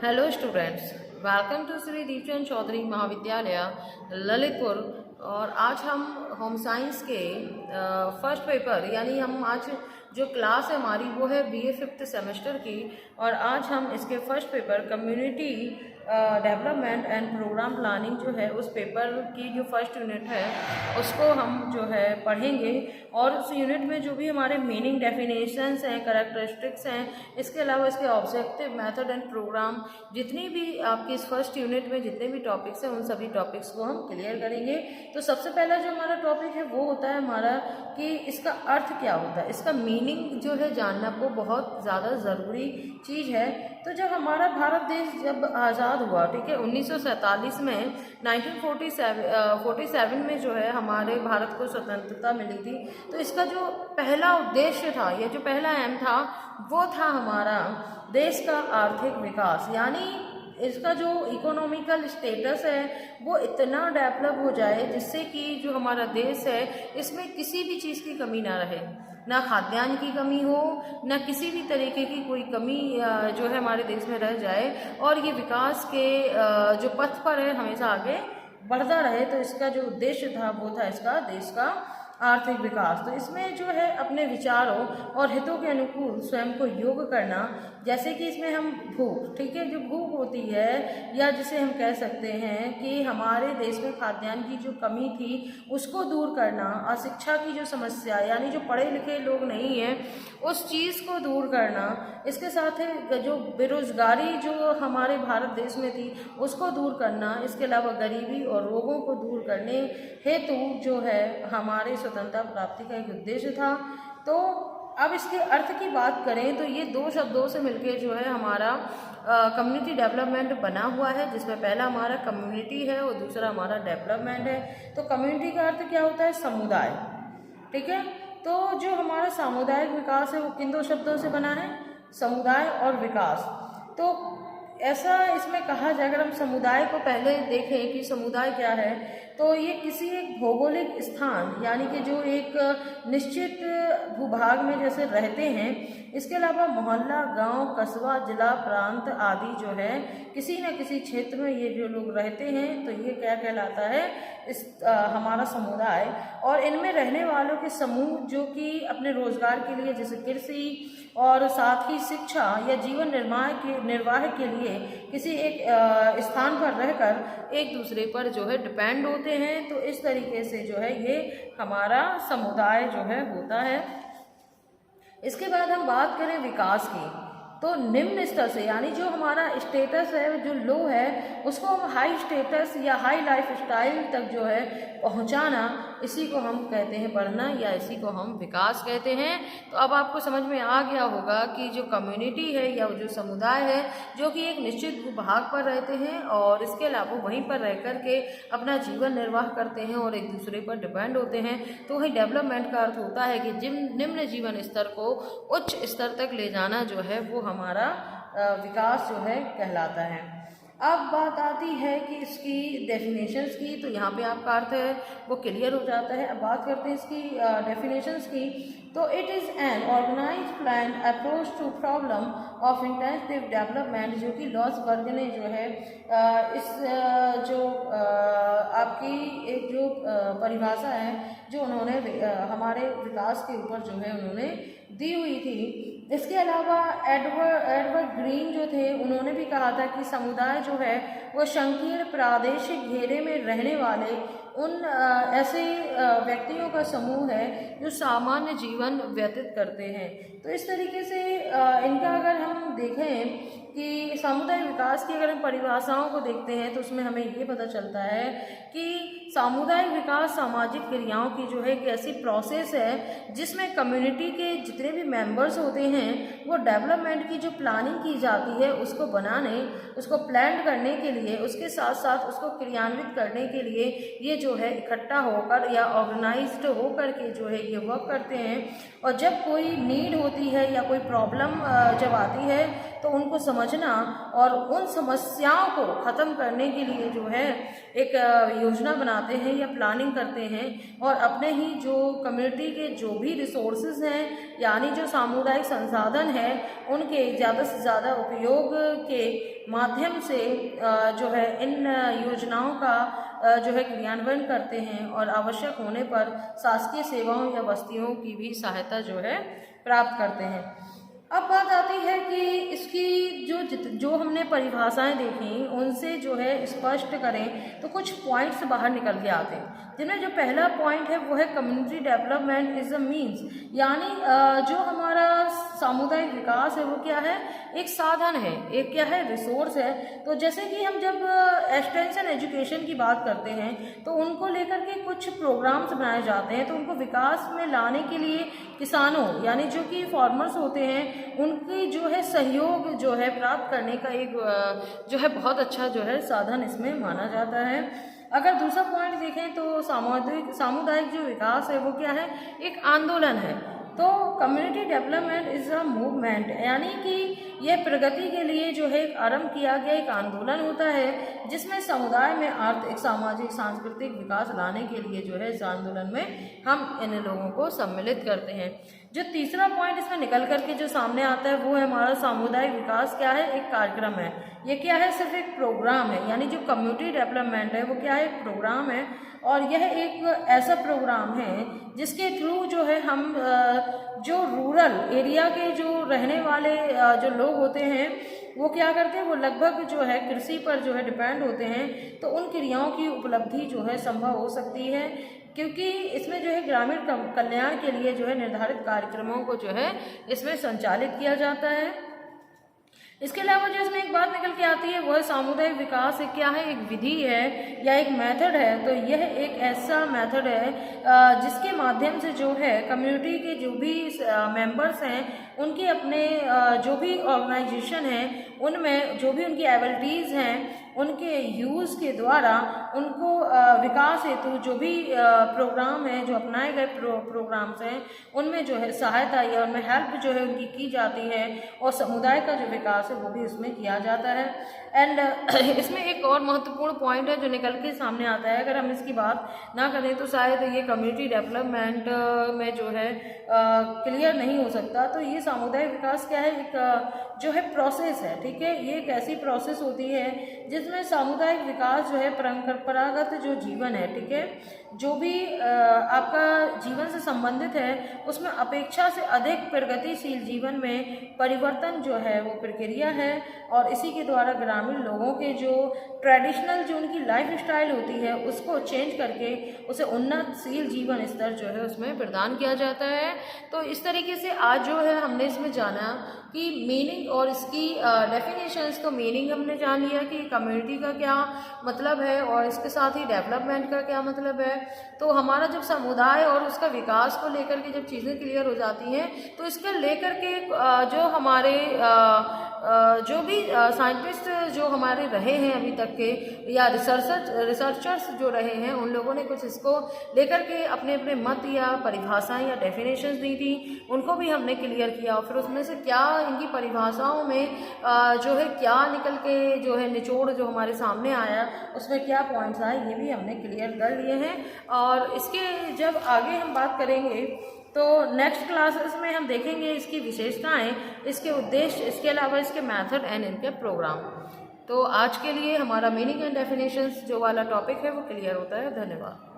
Hello students, welcome to Shri Deepchand Chaudhary Mahavidyalaya Lalitpur. और आज हम होम साइंस के फर्स्ट पेपर यानी हम आज जो क्लास है हमारी वो है बीए 5th सेमेस्टर की। और आज हम इसके first paper community development and programme planning जो है उस पेपर की जो फर्स्ट यूनिट है उसको हम जो है पढ़ेंगे। और उस यूनिट में जो भी हमारे मीनिंग डेफिनेशंस हैं, कैरेक्टरिस्टिक्स हैं, इसके अलावा इसके ऑब्जेक्टिव मेथड एंड प्रोग्राम, जितनी भी आपकी इस फर्स्ट यूनिट में जितने भी टॉपिक्स हैं उन सभी टॉपिक्स को हम क्लियर करेंगे। तो सबसे पहला जो हमारा टॉपिक है वो होता है हमारा कि इसका अर्थ क्या होता है, इसका मीनिंग जो है जानना को बहुत ज़्यादा ज़रूरी चीज़ है। तो जब हमारा भारत देश जब आज़ाद हुआ, ठीक है, 1947 में 1947 में जो है हमारे भारत को स्वतंत्रता मिली थी। तो इसका जो पहला उद्देश्य था या जो पहला एम था वो था हमारा देश का आर्थिक विकास, यानी इसका जो इकोनॉमिकल स्टेटस है वो इतना डेवलप हो जाए जिससे कि जो हमारा देश है इसमें किसी भी चीज़ की कमी ना रहे, ना खाद्यान्न की कमी हो, ना किसी भी तरीके की कोई कमी जो है हमारे देश में रह जाए, और ये विकास के जो पथ पर है हमेशा आगे बढ़ता रहे। तो इसका जो उद्देश्य था वो था इसका देश का आर्थिक विकास। तो इसमें जो है अपने विचारों और हितों के अनुकूल स्वयं को योग करना, जैसे कि इसमें हम भूख, ठीक है, जो भूख होती है या जिसे हम कह सकते हैं कि हमारे देश में खाद्यान्न की जो कमी थी उसको दूर करना, अशिक्षा की जो समस्या यानी जो पढ़े लिखे लोग नहीं हैं उस चीज़ को दूर करना, इसके साथ ही जो बेरोजगारी जो हमारे भारत देश में थी उसको दूर करना, इसके अलावा गरीबी और रोगों को दूर करने हेतु जो है हमारे स्वतंत्रता प्राप्ति का एक उद्देश्य था। तो अब इसके अर्थ की बात करें तो ये दो शब्दों से मिलकर जो है हमारा कम्युनिटी डेवलपमेंट बना हुआ है, जिसमें पहला हमारा कम्युनिटी है और दूसरा हमारा डेवलपमेंट है। तो कम्युनिटी का अर्थ क्या होता है? समुदाय, ठीक है। तो जो हमारा सामुदायिक विकास है वो किन दो शब्दों से बना है? समुदाय और विकास। तो ऐसा इसमें कहा जाए, अगर हम समुदाय को पहले देखें कि समुदाय क्या है, तो ये किसी एक भौगोलिक स्थान यानी कि जो एक निश्चित भूभाग में जैसे रहते हैं, इसके अलावा मोहल्ला, गांव, कस्बा, जिला, प्रांत आदि जो है किसी न किसी क्षेत्र में ये जो लोग रहते हैं तो ये क्या कहलाता है? हमारा समुदाय। और इनमें रहने वालों के समूह जो कि अपने रोजगार के लिए जैसे कृषि और साथ ही शिक्षा या जीवन निर्वाह के लिए किसी एक स्थान पर रहकर एक दूसरे पर जो है डिपेंड होते हैं। तो इस तरीके से जो है ये हमारा समुदाय जो है होता है। इसके बाद हम बात करें विकास की, तो निम्न स्तर से यानी जो हमारा स्टेटस है जो लो है उसको हम हाई स्टेटस या हाई लाइफ स्टाइल तक जो है पहुंचाना, इसी को हम कहते हैं बढ़ना या इसी को हम विकास कहते हैं। तो अब आपको समझ में आ गया होगा कि जो कम्युनिटी है या जो समुदाय है जो कि एक निश्चित भूभाग पर रहते हैं और इसके अलावा वहीं पर रह कर के अपना जीवन निर्वाह करते हैं और एक दूसरे पर डिपेंड होते हैं। तो वही डेवलपमेंट का अर्थ होता है कि निम्न जीवन स्तर को उच्च स्तर तक ले जाना जो है वो हमारा विकास जो है कहलाता है। अब बात आती है कि इसकी डेफिनेशंस की, तो यहाँ पे आपका अर्थ है वो क्लियर हो जाता है। अब बात करते हैं इसकी डेफिनेशंस की। तो it is an organise plan approach to problem of intensive development, जो कि लॉसबर्ग ने जो है इस जो आपकी एक जो परिभाषा है जो उन्होंने हमारे विकास के ऊपर जो है उन्होंने दी हुई थी। इसके अलावा एडवर्ड ग्रीन जो थे उन्होंने भी कहा था कि समुदाय जो है वो संकीर्ण प्रादेशिक घेरे में रहने वाले उन ऐसे व्यक्तियों का समूह है जो सामान्य जीवन व्यतीत करते हैं। तो इस तरीके से इनका अगर हम देखें कि सामुदायिक विकास की अगर हम परिभाषाओं को देखते हैं तो उसमें हमें ये पता चलता है कि सामुदायिक विकास सामाजिक क्रियाओं की जो है एक ऐसी प्रोसेस है जिसमें कम्युनिटी के जितने भी मेंबर्स होते हैं वो डेवलपमेंट की जो प्लानिंग की जाती है उसको बनाने, उसको प्लान करने के लिए, उसके साथ साथ उसको क्रियान्वित करने के लिए ये जो है इकट्ठा होकर या ऑर्गेनाइज्ड होकर के जो है ये वर्क करते हैं। और जब कोई नीड होती है या कोई प्रॉब्लम जब आती है तो उनको समझ समझना और उन समस्याओं को ख़त्म करने के लिए जो है एक योजना बनाते हैं या प्लानिंग करते हैं, और अपने ही जो कम्युनिटी के जो भी रिसोर्सेज हैं यानी जो सामुदायिक संसाधन है उनके ज़्यादा से ज़्यादा उपयोग के माध्यम से जो है इन योजनाओं का जो है क्रियान्वयन करते हैं, और आवश्यक होने पर शासकीय सेवाओं या बस्तियों की भी सहायता जो है प्राप्त करते हैं। अब बात आती है कि इसकी जो हमने परिभाषाएं देखी उनसे जो है स्पष्ट करें तो कुछ पॉइंट्स बाहर निकल के आते हैं, जिनमें जो पहला पॉइंट है वो है community development is a means, यानी जो हमारा सामुदायिक विकास है वो क्या है, एक साधन है, एक क्या है, रिसोर्स है। तो जैसे कि हम जब एक्सटेंशन एजुकेशन की बात करते हैं तो उनको लेकर के कुछ प्रोग्राम्स बनाए जाते हैं, तो उनको विकास में लाने के लिए किसानों यानी जो कि फार्मर्स होते हैं उनकी जो है सहयोग जो है प्राप्त करने का एक जो है बहुत अच्छा जो है साधन इसमें माना जाता है। अगर दूसरा पॉइंट देखें तो सामुदायिक जो विकास है वो क्या है, एक आंदोलन है। तो community development is a movement, यानी कि यह प्रगति के लिए जो है एक आरंभ किया गया एक आंदोलन होता है जिसमें समुदाय में आर्थिक, सामाजिक, सांस्कृतिक विकास लाने के लिए जो है इस आंदोलन में हम इन लोगों को सम्मिलित करते हैं। जो तीसरा पॉइंट इसमें निकल करके जो सामने आता है वो है हमारा सामुदायिक विकास क्या है, एक कार्यक्रम है। ये क्या है, सिर्फ एक प्रोग्राम है, यानी जो कम्युनिटी डेवलपमेंट है वो क्या है, एक प्रोग्राम है, और यह एक ऐसा प्रोग्राम है जिसके थ्रू जो है हम जो रूरल एरिया के जो रहने वाले जो लोग होते हैं वो क्या करते हैं, वो लगभग जो है कृषि पर जो है डिपेंड होते हैं, तो उन क्रियाओं की उपलब्धि जो है संभव हो सकती है, क्योंकि इसमें जो है ग्रामीण कल्याण के लिए जो है निर्धारित कार्यक्रमों को जो है इसमें संचालित किया जाता है। इसके अलावा जो इसमें एक बात निकल के आती है वो है सामुदायिक विकास एक क्या है, एक विधि है या एक मेथड है। तो यह एक ऐसा मेथड है जिसके माध्यम से जो है कम्युनिटी के जो भी मेंबर्स हैं उनके अपने जो भी ऑर्गेनाइजेशन है उनमें जो भी उनकी एबिलिटीज़ हैं उनके यूज़ के द्वारा उनको विकास हेतु जो भी प्रोग्राम है, जो अपनाए गए प्रोग्राम्स हैं उनमें जो है सहायता या उनमें हेल्प जो है उनकी की जाती है, और समुदाय का जो विकास है वो भी उसमें किया जाता है। एंड इसमें एक और महत्वपूर्ण पॉइंट है जो निकल के सामने आता है, अगर हम इसकी बात ना करें तो शायद ये कम्युनिटी डेवलपमेंट में जो है क्लियर नहीं हो सकता। तो ये सामुदायिक विकास क्या है, एक जो है प्रोसेस है, ठीक है। ये एक ऐसी प्रोसेस होती है जिसमें सामुदायिक विकास जो है परंपरागत जो जीवन है, ठीक है, जो भी आपका जीवन से संबंधित है उसमें अपेक्षा से अधिक प्रगतिशील जीवन में परिवर्तन जो है वो प्रक्रिया है, और इसी के द्वारा ग्रामीण लोगों के जो ट्रेडिशनल जो उनकी लाइफ स्टाइल होती है उसको चेंज करके उसे उन्नतशील जीवन स्तर जो है उसमें प्रदान किया जाता है। तो इस तरीके से आज जो है हमने इसमें जाना कि मीनिंग और इसकी डेफिनेशंस। तो मीनिंग हमने जान लिया कि कम्युनिटी का क्या मतलब है और इसके साथ ही डेवलपमेंट का क्या मतलब है। तो हमारा जब समुदाय और उसका विकास को लेकर के जब चीज़ें क्लियर हो जाती हैं तो इसके लेकर के जो हमारे जो भी साइंटिस्ट जो हमारे रहे हैं अभी तक के या रिसर्चर्स जो रहे हैं उन लोगों ने कुछ इसको लेकर के अपने अपने मत या परिभाषाएं या डेफिनेशंस दी थी, उनको भी हमने क्लियर किया, और फिर उसमें से क्या इनकी परिभाषाओं में जो है क्या निकल के जो है निचोड़ जो हमारे सामने आया उसमें क्या पॉइंट्स आए ये भी हमने क्लियर कर लिए हैं। और इसके जब आगे हम बात करेंगे तो नेक्स्ट क्लासेस में हम देखेंगे इसकी विशेषताएं, इसके उद्देश्य, इसके अलावा इसके मेथड एंड इनके प्रोग्राम। तो आज के लिए हमारा मीनिंग एंड डेफिनेशंस जो वाला टॉपिक है वो क्लियर होता है। धन्यवाद।